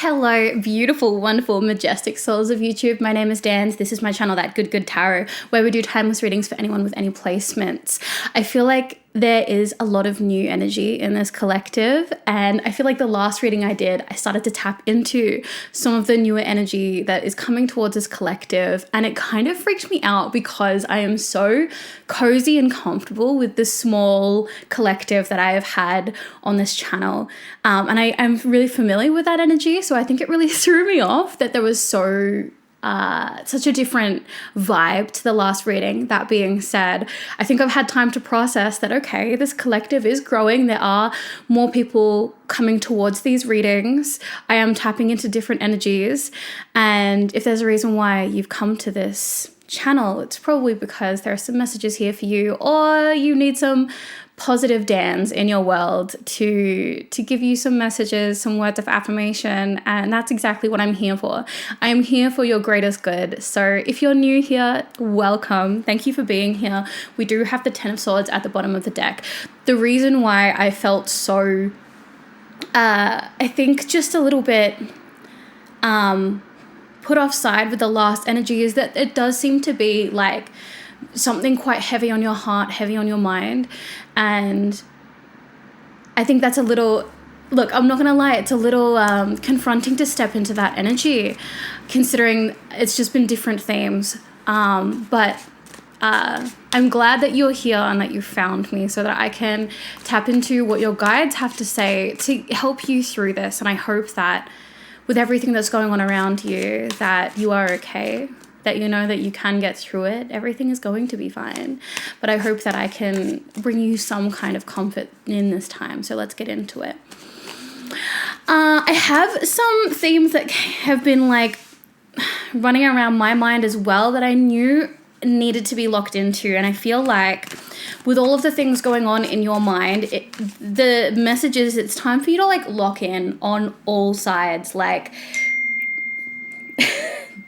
Hello, beautiful, wonderful, majestic souls of YouTube. My name is Dans. This is my channel, That Good Tarot, where we do timeless readings for anyone with any placements. I feel like there is a lot of new energy in this collective, and I feel like the last reading I did, I started to tap into some of the newer energy that is coming towards this collective, and it kind of freaked me out because I am so cozy and comfortable with the small collective that I have had on this channel, and I'm really familiar with that energy, so I think it really threw me off that there was such a different vibe to the last reading. That being said, I think I've had time to process that, okay, this collective is growing. There are more people coming towards these readings. I am tapping into different energies. And if there's a reason why you've come to this channel, it's probably because there are some messages here for you, or you need some positive Dans in your world to give you some messages, some words of affirmation, and that's exactly what I'm here for. I am here for your greatest good. So if you're new here, welcome. Thank you for being here. We do have the Ten of Swords at the bottom of the deck. The reason why I felt so, I think just a little bit put offside with the last energy is that it does seem to be like something quite heavy on your heart, heavy on your mind. And I think that's a little, look, I'm not going to lie, it's a little confronting to step into that energy, considering it's just been different themes. But I'm glad that you're here and that you found me so that I can tap into what your guides have to say to help you through this. And I hope that with everything that's going on around you, that you are okay, that you know that you can get through it. Everything is going to be fine. But I hope that I can bring you some kind of comfort in this time. So let's get into it. I have some themes that have been like running around my mind as well that I knew needed to be locked into. And I feel like with all of the things going on in your mind, the message is it's time for you to like lock in on all sides. Like,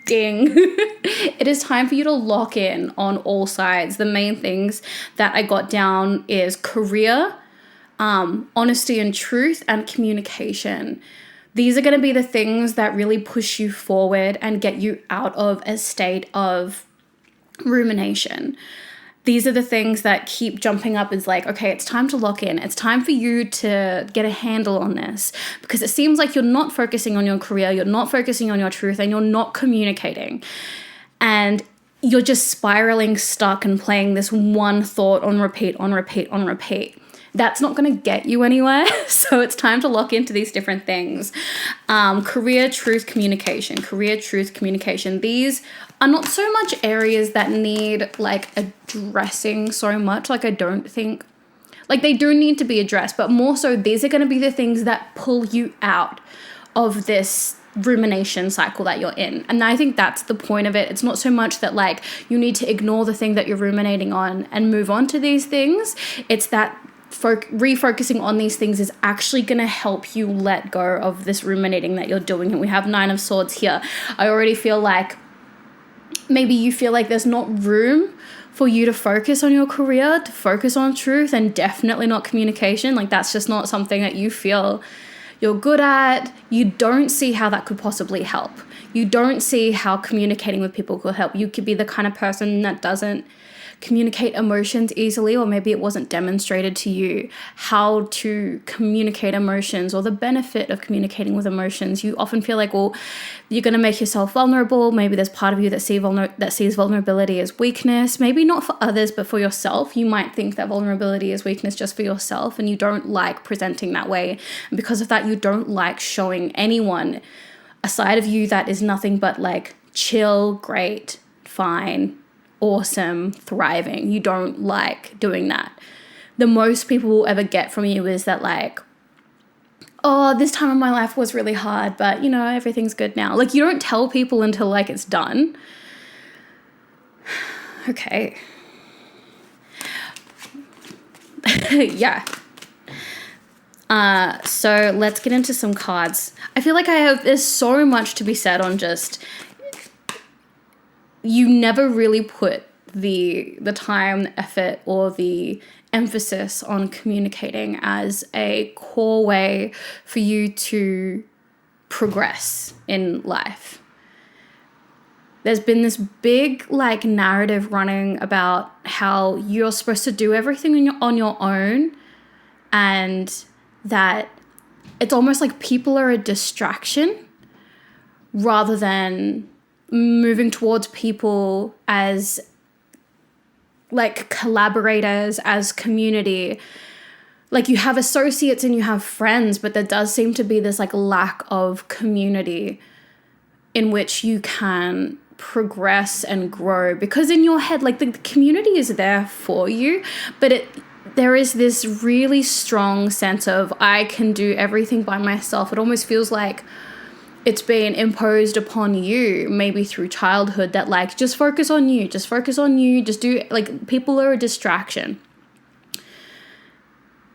ding. It is time for you to lock in on all sides. The main things that I got down is career, honesty and truth, and communication. These are going to be the things that really push you forward and get you out of a state of rumination. These are the things that keep jumping up as like, okay, it's time to lock in. It's time for you to get a handle on this, because it seems like you're not focusing on your career, you're not focusing on your truth, and you're not communicating. And you're just spiraling stuck and playing this one thought on repeat, on repeat, on repeat. That's not going to get you anywhere. So it's time to lock into these different things. Career, truth, communication. Career, truth, communication. These are not so much areas that need like addressing so much. Like I don't think, like they do need to be addressed, but more so these are going to be the things that pull you out of this rumination cycle that you're in. And I think that's the point of it. It's not so much that like you need to ignore the thing that you're ruminating on and move on to these things. It's that refocusing on these things is actually going to help you let go of this ruminating that you're doing. And we have Nine of Swords here. I already feel like maybe you feel like there's not room for you to focus on your career, to focus on truth, and definitely not communication. Like that's just not something that you feel you're good at. You don't see how that could possibly help. You don't see how communicating with people could help. You could be the kind of person that doesn't communicate emotions easily, or maybe it wasn't demonstrated to you how to communicate emotions or the benefit of communicating with emotions. You often feel like, well, you're going to make yourself vulnerable. Maybe there's part of you that sees vulnerability as weakness. Maybe not for others, but for yourself. You might think that vulnerability is weakness just for yourself, and you don't like presenting that way. And because of that, you don't like showing anyone a side of you that is nothing but like chill, great, fine, awesome, thriving. You don't like doing that. The most people will ever get from you is that like, oh, this time of my life was really hard, but you know, everything's good now. Like you don't tell people until like it's done. Okay. Yeah. So let's get into some cards. I feel like there's so much to be said on just, you never really put the time, the effort, or the emphasis on communicating as a core way for you to progress in life. There's been this big like narrative running about how you're supposed to do everything on your own, and that it's almost like people are a distraction rather than moving towards people as like collaborators, as community. Like, you have associates and you have friends, but there does seem to be this like lack of community in which you can progress and grow, because in your head, like, the community is there for you, but there is this really strong sense of I can do everything by myself. It almost feels like it's been imposed upon you, maybe through childhood, that like, just focus on you, just do, like, people are a distraction.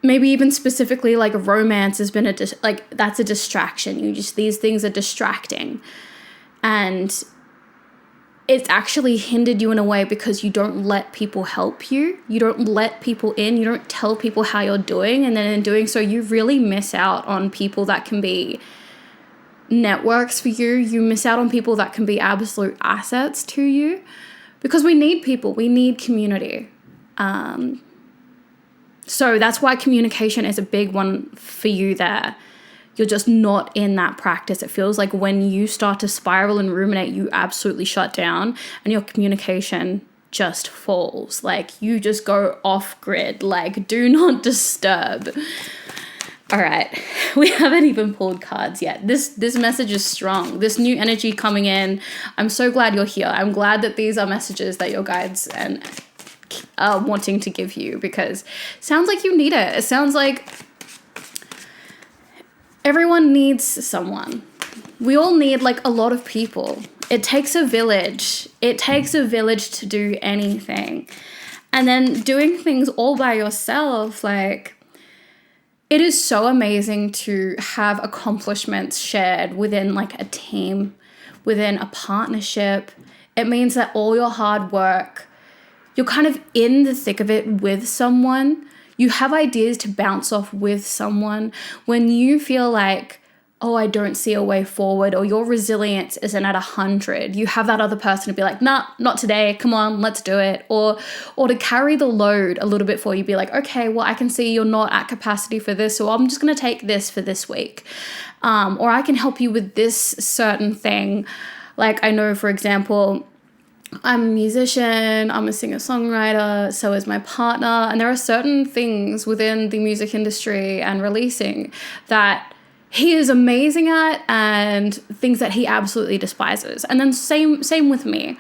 Maybe even specifically like romance has been that's a distraction. These things are distracting, and it's actually hindered you in a way because you don't let people help you. You don't let people in. You don't tell people how you're doing. And then in doing so, you really miss out on people that can be networks for you. You miss out on people that can be absolute assets to you, because we need people. We need community. So that's why communication is a big one for you there. You're just not in that practice. It feels like when you start to spiral and ruminate, you absolutely shut down and your communication just falls. Like, you just go off grid, like, do not disturb. All right, we haven't even pulled cards yet. This message is strong. This new energy coming in. I'm so glad you're here. I'm glad that these are messages that your guides and are wanting to give you, because it sounds like you need it. It sounds like everyone needs someone. We all need like a lot of people. It takes a village. It takes a village to do anything. And then doing things all by yourself, like, it is so amazing to have accomplishments shared within like a team, within a partnership. It means that all your hard work, you're kind of in the thick of it with someone. You have ideas to bounce off with someone. When you feel like, oh, I don't see a way forward, or your resilience isn't at 100, you have that other person to be like, nah, not today. Come on, let's do it. Or to carry the load a little bit for you. Be like, okay, well, I can see you're not at capacity for this, so I'm just going to take this for this week. Or I can help you with this certain thing. Like, I know, for example, I'm a musician, I'm a singer-songwriter, so is my partner, and there are certain things within the music industry and releasing that he is amazing at, and things that he absolutely despises. And then same with me.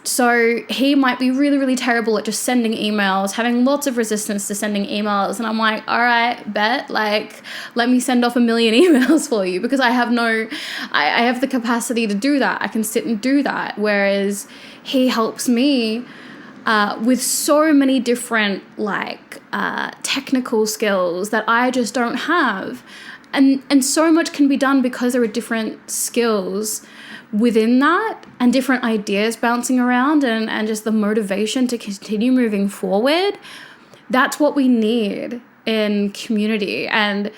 So he might be really, really terrible at just sending emails, having lots of resistance to sending emails. And I'm like, all right, bet, like, let me send off 1 million emails for you, because I have the capacity to do that. I can sit and do that. Whereas he helps me with so many different technical skills that I just don't have. And so much can be done because there are different skills within that, and different ideas bouncing around, and just the motivation to continue moving forward. That's what we need in community. And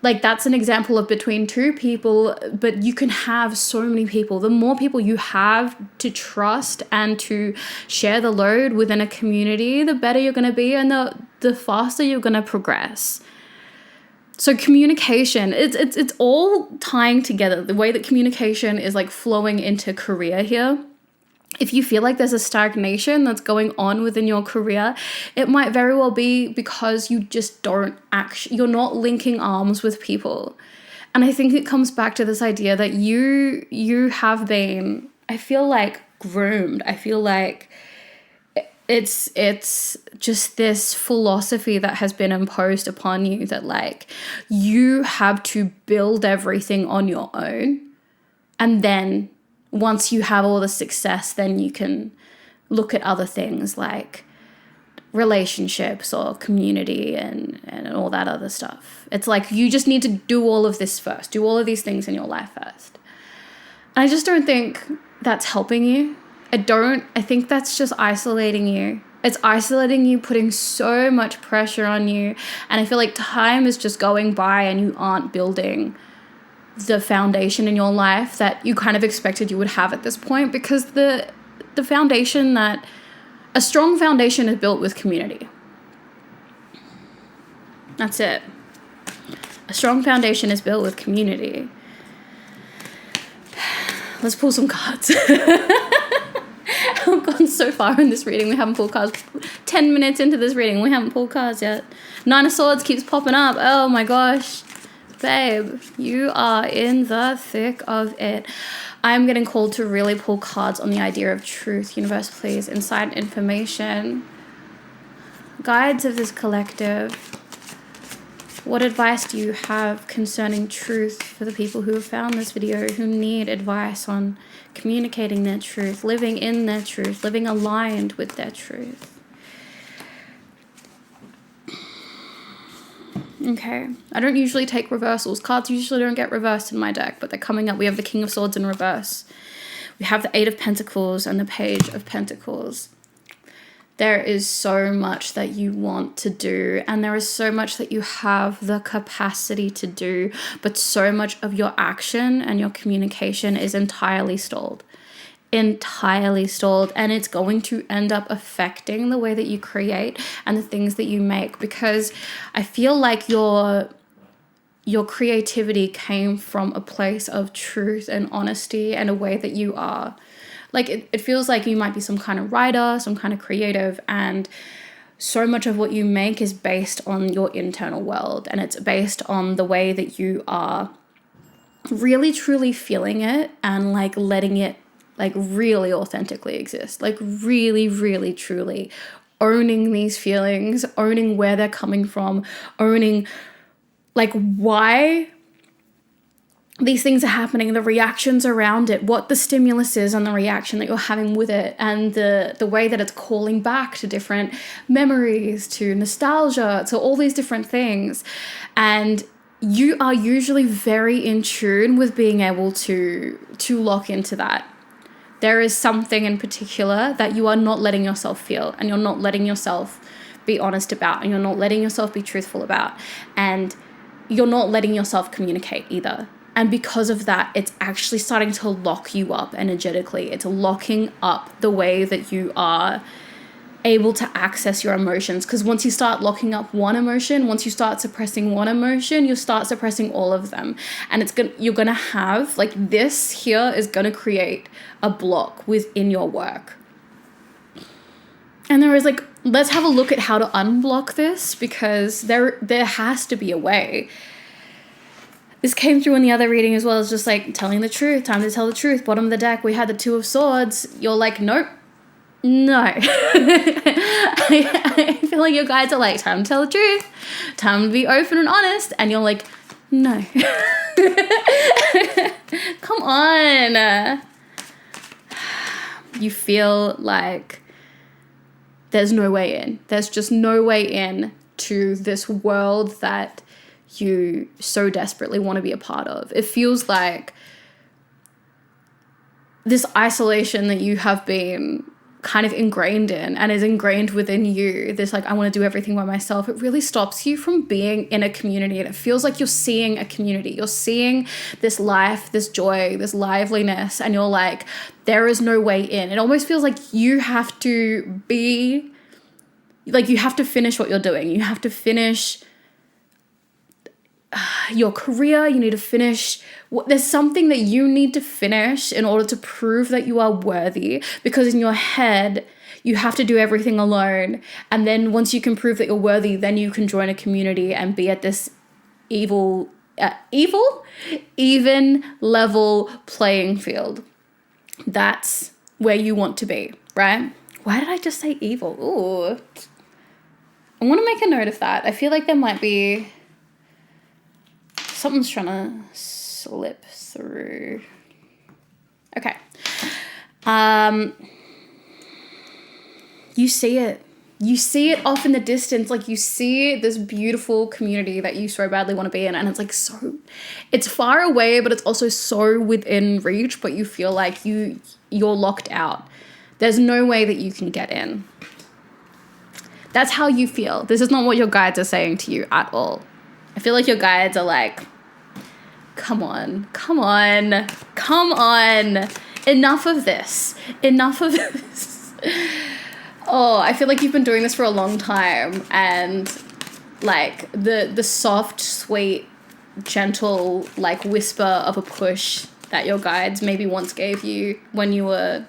like, that's an example of between two people, but you can have so many people. The more people you have to trust and to share the load within a community, the better you're going to be, and the faster you're going to progress. So communication, it's all tying together. The way that communication is like flowing into career here. If you feel like there's a stagnation that's going on within your career, it might very well be because you just you're not linking arms with people. And I think it comes back to this idea that you have been, I feel like, groomed. I feel like it's just this philosophy that has been imposed upon you, that like, you have to build everything on your own, and then once you have all the success, then you can look at other things like relationships or community and all that other stuff. It's like, you just need to do all of this first, do all of these things in your life first. And I just don't think that's helping you. I think that's just isolating you It's isolating you, putting so much pressure on you. And I feel like time is just going by and you aren't building the foundation in your life that you kind of expected you would have at this point, because the foundation that a strong foundation is built with community. That's it. A strong foundation is built with community. Let's pull some cards. I've gone so far in this reading. We haven't pulled cards. 10 minutes into this reading, we haven't pulled cards yet. Nine of Swords keeps popping up. Oh my gosh. Babe, you are in the thick of it. I'm getting called to really pull cards on the idea of truth. Universe, please. Insight, information. Guides of this collective. What advice do you have concerning truth for the people who have found this video, who need advice on communicating their truth, living in their truth, living aligned with their truth? Okay, I don't usually take reversals. Cards usually don't get reversed in my deck, but they're coming up. We have the King of Swords in reverse. We have the Eight of Pentacles and the Page of Pentacles. There is so much that you want to do, and there is so much that you have the capacity to do, but so much of your action and your communication is entirely stalled. And it's going to end up affecting the way that you create and the things that you make, because I feel like your creativity came from a place of truth and honesty and a way that you are. Like, it feels like you might be some kind of writer, some kind of creative, and so much of what you make is based on your internal world, and it's based on the way that you are really truly feeling it and like letting it like really authentically exist, like really, really, truly owning these feelings, owning where they're coming from, owning like why these things are happening, the reactions around it, what the stimulus is and the reaction that you're having with it, and the way that it's calling back to different memories, to nostalgia, to all these different things. And you are usually very in tune with being able to lock into that. There is something in particular that you are not letting yourself feel, and you're not letting yourself be honest about, and you're not letting yourself be truthful about, and you're not letting yourself communicate either. And because of that, it's actually starting to lock you up energetically. It's locking up the way that you are able to access your emotions. Because once you start locking up one emotion, once you start suppressing one emotion, you start suppressing all of them. And you're going to have, like, this here is going to create a block within your work. And there is like, let's have a look at how to unblock this, because there has to be a way. This came through in the other reading as well. It's just like telling the truth, time to tell the truth. Bottom of the deck, we had the Two of Swords. You're like, nope, no. I feel like your guides are like, time to tell the truth, time to be open and honest. And you're like, no. Come on. You feel like there's no way in. There's just no way in to this world that you so desperately want to be a part of. It feels like this isolation that you have been kind of ingrained in and is ingrained within you, this like, I want to do everything by myself, it really stops you from being in a community. And it feels like you're seeing a community. You're seeing this life, this joy, this liveliness, and you're like, there is no way in. It almost feels like you have to be, like, you have to finish what you're doing. You have to finish your career, you need to finish, there's something that you need to finish in order to prove that you are worthy, because in your head you have to do everything alone, and then once you can prove that you're worthy, then you can join a community and be at this even level playing field. That's where you want to be, right? Why did I just say evil? Ooh, I want to make a note of that. I feel like there might be something's trying to slip through. Okay. You see it. You see it off in the distance. Like, you see this beautiful community that you so badly want to be in. And it's like it's far away, but it's also so within reach, but you feel like you're locked out. There's no way that you can get in. That's how you feel. This is not what your guides are saying to you at all. I feel like your guides are like, come on. Enough of this. Oh, I feel like you've been doing this for a long time, and like the soft, sweet, gentle like whisper of a push that your guides maybe once gave you when you were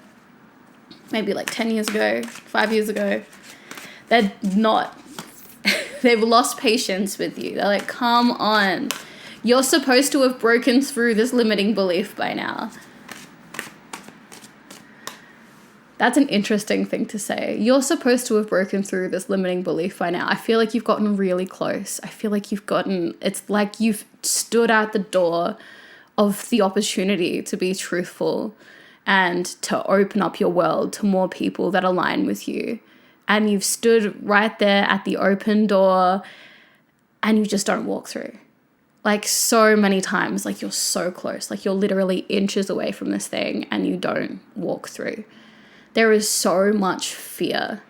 maybe like 10 years ago, 5 years ago, they're not, they've lost patience with you. They're like, come on, you're supposed to have broken through this limiting belief by now. That's an interesting thing to say. You're supposed to have broken through this limiting belief by now. I feel like you've gotten really close. I feel like it's like you've stood at the door of the opportunity to be truthful and to open up your world to more people that align with you. And you've stood right there at the open door and you just don't walk through. Like so many times, like you're so close, like you're literally inches away from this thing and you don't walk through. There is so much fear.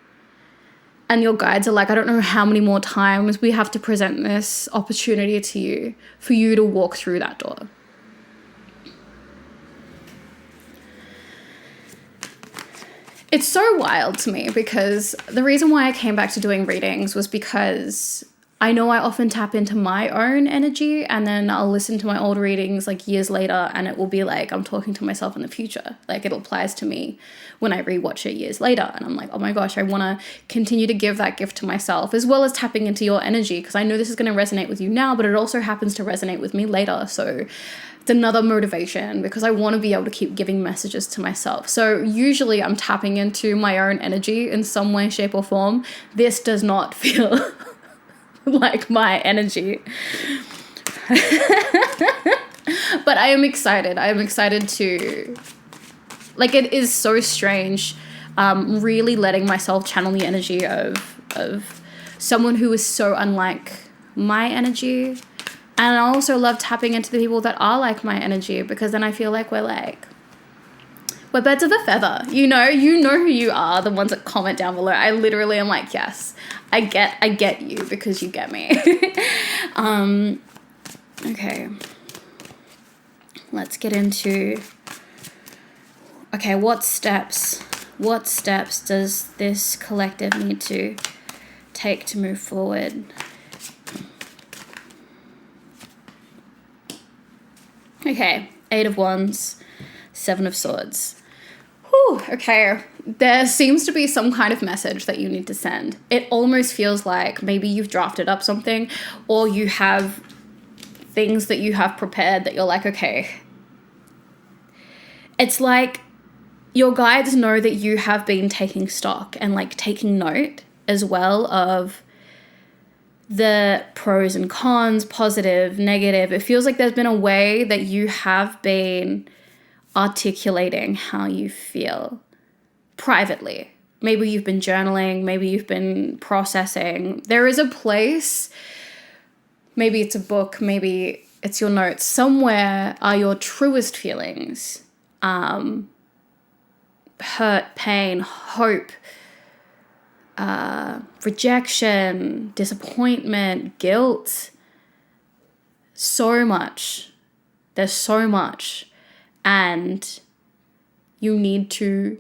And your guides are like, I don't know how many more times we have to present this opportunity to you for you to walk through that door. It's so wild to me because the reason why I came back to doing readings was because I know I often tap into my own energy, and then I'll listen to my old readings like years later and it will be like I'm talking to myself in the future. Like it applies to me when I rewatch it years later and I'm like, oh my gosh, I want to continue to give that gift to myself, as well as tapping into your energy, because I know this is going to resonate with you now, but it also happens to resonate with me later. So it's another motivation because I want to be able to keep giving messages to myself. So usually I'm tapping into my own energy in some way, shape or form. This does not feel like my energy. But I am excited. I am excited to, like, it is so strange really letting myself channel the energy of someone who is so unlike my energy. And I also love tapping into the people that are like my energy, because then I feel like we're birds of a feather. You know who you are, the ones that comment down below. I literally am like, yes, I get you because you get me. Okay. Let's get into, okay, what steps does this collective need to take to move forward? Okay, 8 of Wands, 7 of Swords. Whew, okay, there seems to be some kind of message that you need to send. It almost feels like maybe you've drafted up something, or you have things that you have prepared that you're like, okay. It's like your guides know that you have been taking stock and like taking note as well of the pros and cons, positive, negative. It feels like there's been a way that you have been articulating how you feel privately. Maybe you've been journaling, maybe you've been processing. There is a place, maybe it's a book, maybe it's your notes. Somewhere are your truest feelings. Hurt, pain, hope, rejection, disappointment, guilt. So much. There's so much. And you need to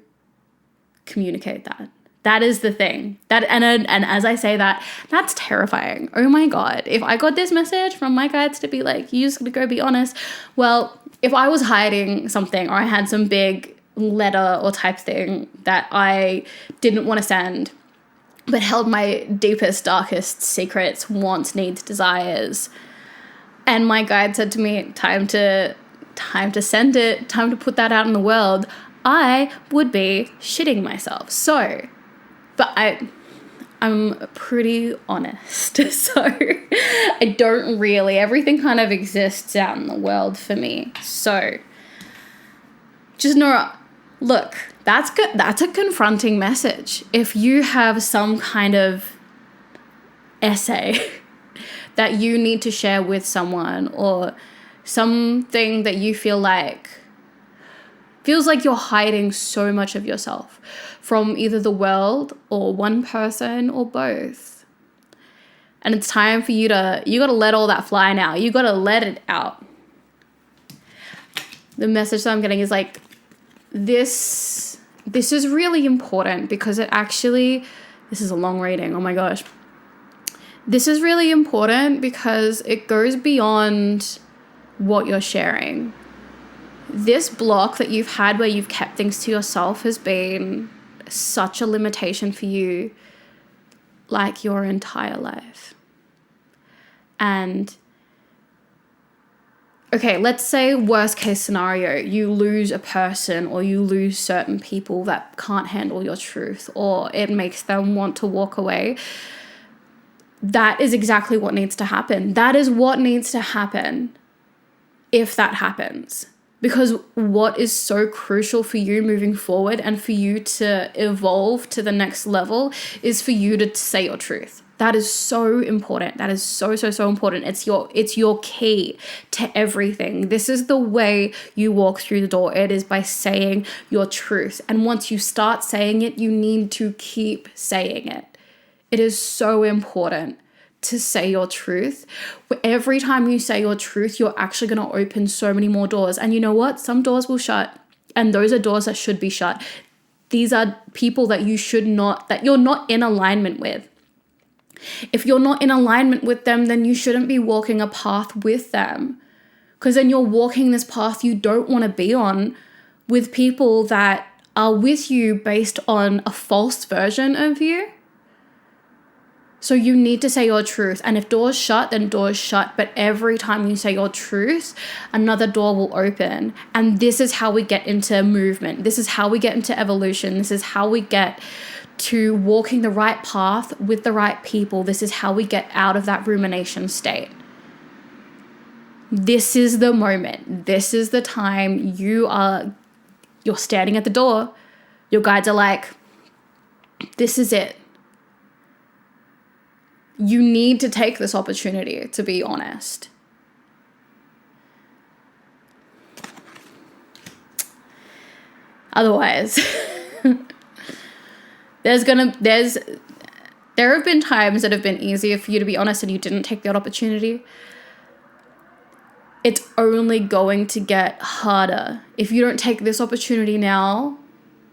communicate that. That is the thing. And as I say that, that's terrifying. Oh my God. If I got this message from my guides to be like, you just gotta go be honest. Well, if I was hiding something or I had some big letter or type thing that I didn't want to send, but held my deepest, darkest secrets, wants, needs, desires, and my guide said to me, time to send it, time to put that out in the world, I would be shitting myself. So, but I'm pretty honest. So I don't really, everything kind of exists out in the world for me. So just know, look, that's good. That's a confronting message. If you have some kind of essay that you need to share with someone, or something that you feel like Feels like you're hiding so much of yourself from either the world or one person or both. And it's time for you got to let all that fly now. You got to let it out. The message that I'm getting is like, this is really important because this is a long reading. Oh my gosh. This is really important because it goes beyond what you're sharing. This block that you've had where you've kept things to yourself has been such a limitation for you, like your entire life. And okay, let's say worst case scenario, you lose a person or you lose certain people that can't handle your truth or it makes them want to walk away. That is exactly what needs to happen. That is what needs to happen if that happens. Because what is so crucial for you moving forward and for you to evolve to the next level is for you to say your truth. That is so important. That is so, so, so important. It's your key to everything. This is the way you walk through the door. It is by saying your truth. And once you start saying it, you need to keep saying it. It is so important to say your truth. Every time you say your truth, you're actually going to open so many more doors. And you know what? Some doors will shut, and those are doors that should be shut. These are people that you're not in alignment with. If you're not in alignment with them, then you shouldn't be walking a path with them, because then you're walking this path you don't want to be on with people that are with you based on a false version of you. So you need to say your truth. And if doors shut, then doors shut. But every time you say your truth, another door will open. And this is how we get into movement. This is how we get into evolution. This is how we get to walking the right path with the right people. This is how we get out of that rumination state. This is the moment. This is the time you're standing at the door. Your guides are like, this is it. You need to take this opportunity, to be honest. Otherwise, there have been times that have been easier for you to be honest and you didn't take that opportunity. It's only going to get harder. If you don't take this opportunity now,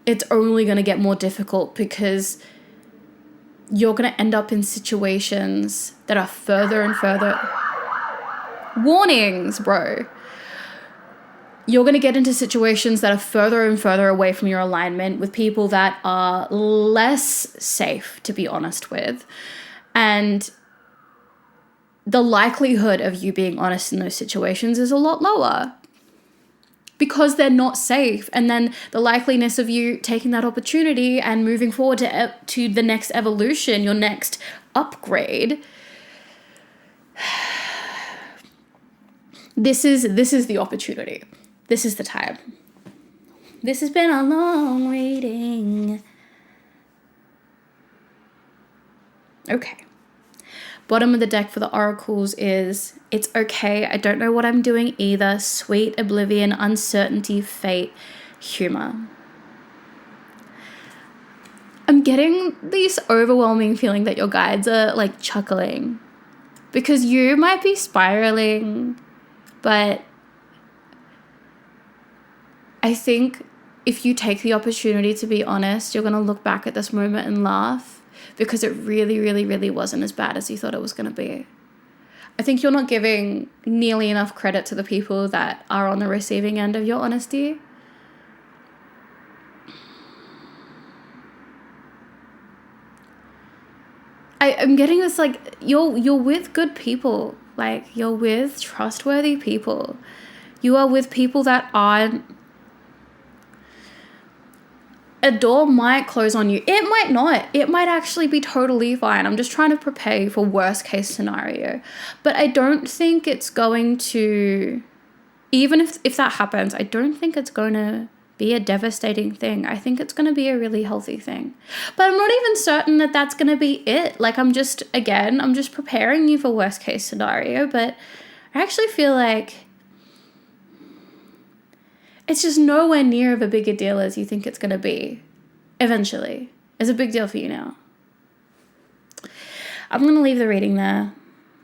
it's only going to get more difficult, because you're going to end up in situations that are further and further. Warnings, bro. You're going to get into situations that are further and further away from your alignment with people that are less safe, to be honest with. And the likelihood of you being honest in those situations is a lot lower, because they're not safe. And then the likeliness of you taking that opportunity and moving forward to the next evolution, your next upgrade. This is the opportunity. This is the time. This has been a long reading. Okay. Bottom of the deck for the oracles is, it's okay, I don't know what I'm doing either, sweet oblivion, uncertainty, fate, humor. I'm getting this overwhelming feeling that your guides are like chuckling, because you might be spiraling, but I think if you take the opportunity to be honest, you're going to look back at this moment and laugh, because it really, really, really wasn't as bad as you thought it was going to be. I think you're not giving nearly enough credit to the people that are on the receiving end of your honesty. I'm getting this, like, you're with good people. Like, you're with trustworthy people. You are with people that aren't. A door might close on you. It might not. It might actually be totally fine. I'm just trying to prepare you for worst case scenario. But I don't think it's going to, even if that happens, I don't think it's going to be a devastating thing. I think it's going to be a really healthy thing. But I'm not even certain that that's going to be it. Like, I'm just preparing you for worst case scenario. But I actually feel like it's just nowhere near of a bigger deal as you think it's going to be eventually. It's a big deal for you now. I'm going to leave the reading there.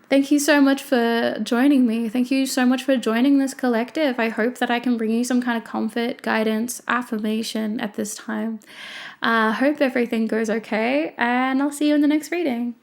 Thank you so much for joining me. Thank you so much for joining this collective. I hope that I can bring you some kind of comfort, guidance, affirmation at this time. Hope everything goes okay, and I'll see you in the next reading.